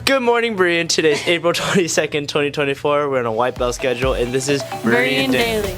Good morning, Berean. Today's April 22nd, 2024. We're on a white belt schedule, and this is Berean Daily.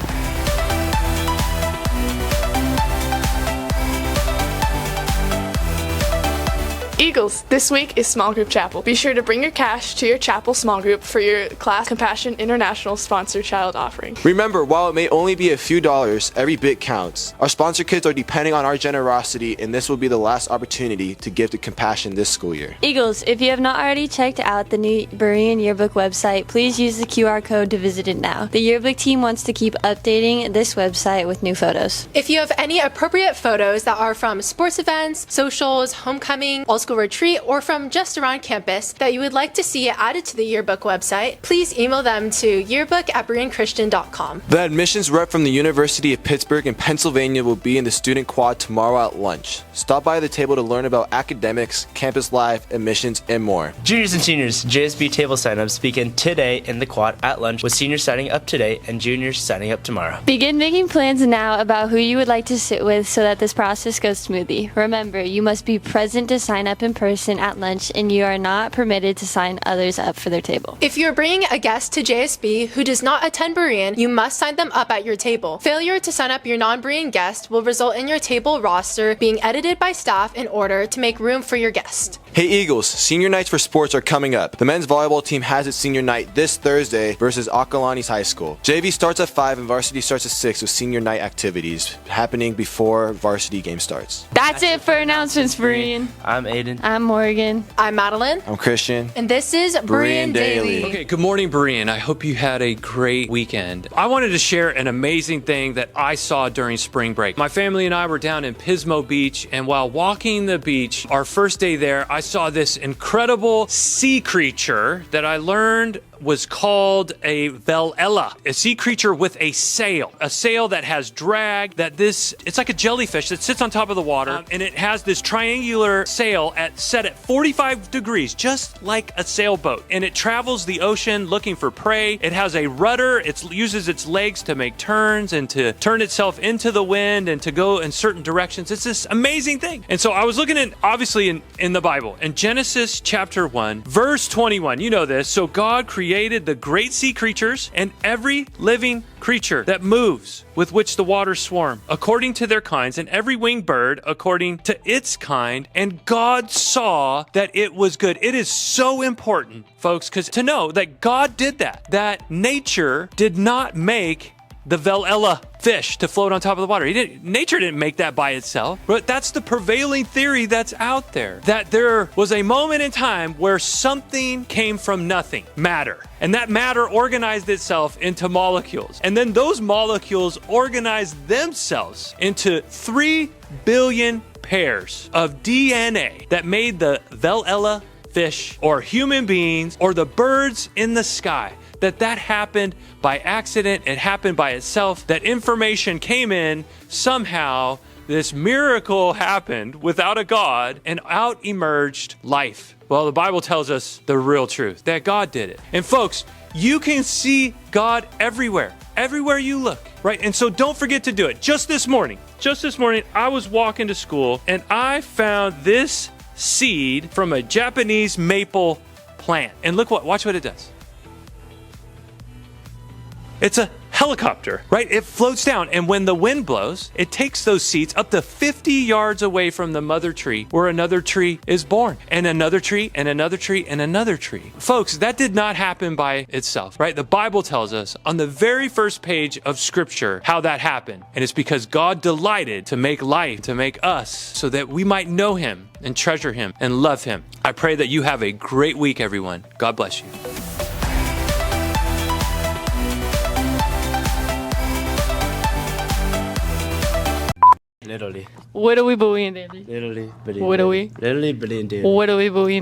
Eagles, this week is small group chapel. Be sure to bring your cash to your chapel small group for your Class Compassion International sponsored child offering. Remember, while it may only be a few dollars, every bit counts. Our sponsor kids are depending on our generosity, and this will be the last opportunity to give to Compassion this school year. Eagles, if you have not already checked out the new Berean yearbook website, please use the QR code to visit it now. The yearbook team wants to keep updating this website with new photos. If you have any appropriate photos that are from sports events, socials, homecoming, all school retreat, or from just around campus that you would like to see added to the yearbook website, please email them to yearbook@bereanchristian.com. The admissions rep from the University of Pittsburgh in Pennsylvania will be in the student quad tomorrow at lunch. Stop by the table to learn about academics, campus life, admissions, and more. Juniors and seniors, JSB table signups begin today in the quad at lunch, with seniors signing up today and juniors signing up tomorrow. Begin making plans now about who you would like to sit with so that this process goes smoothly. Remember, you must be present to sign up in person at lunch, and you are not permitted to sign others up for their table. If you're bringing a guest to JSB who does not attend Berean, you must sign them up at your table. Failure to sign up your non-Berean guest will result in your table roster being edited by staff in order to make room for your guest. Hey Eagles, senior nights for sports are coming up. The men's volleyball team has its senior night this Thursday versus Acalanes High School. JV starts at 5 and varsity starts at 6 with senior night activities happening before varsity game starts. That's it for announcements, Berean. I'm Aiden. I'm Morgan. I'm Madeline. I'm Christian. And this is Berean Daily. Okay, good morning, Berean. I hope you had a great weekend. I wanted to share an amazing thing that I saw during spring break. My family and I were down in Pismo Beach, and while walking the beach, our first day there, I saw this incredible sea creature that I learned was called a velella, a sea creature with a sail that has drag, it's like a jellyfish that sits on top of the water, and it has this triangular sail set at 45 degrees, just like a sailboat, and it travels the ocean looking for prey. It has a rudder. It uses its legs to make turns and to turn itself into the wind and to go in certain directions. It's this amazing thing. And so I was looking at, obviously in the Bible, in Genesis chapter 1, verse 21, you know this. So God created the great sea creatures and every living creature that moves, with which the waters swarm, according to their kinds, and every winged bird according to its kind. And God saw that it was good. It is so important, folks, because to know that God did that nature did not make the velella fish to float on top of the water. Nature didn't make that by itself, but that's the prevailing theory that's out there, that there was a moment in time where something came from nothing, matter, and that matter organized itself into molecules, and then those molecules organized themselves into 3 billion pairs of DNA that made the velella fish or human beings or the birds in the sky. That happened by accident. It happened by itself. That information came in somehow. This miracle happened without a God, and out emerged life. Well, the Bible tells us the real truth, that God did it. And folks, you can see God everywhere you look, right? And so don't forget to do it. Just this morning, I was walking to school and I found this seed from a Japanese maple plant. And watch what it does. It's a helicopter, right? It floats down, and when the wind blows, it takes those seeds up to 50 yards away from the mother tree, where another tree is born, and another tree, and another tree, and another tree. Folks, that did not happen by itself, right? The Bible tells us on the very first page of Scripture how that happened, and it's because God delighted to make life, to make us, so that we might know Him and treasure Him and love Him. I pray that you have a great week, everyone. God bless you. Literally. What are we Berean Daily? Literally. What are we? Literally Berean Daily. What are we Berean?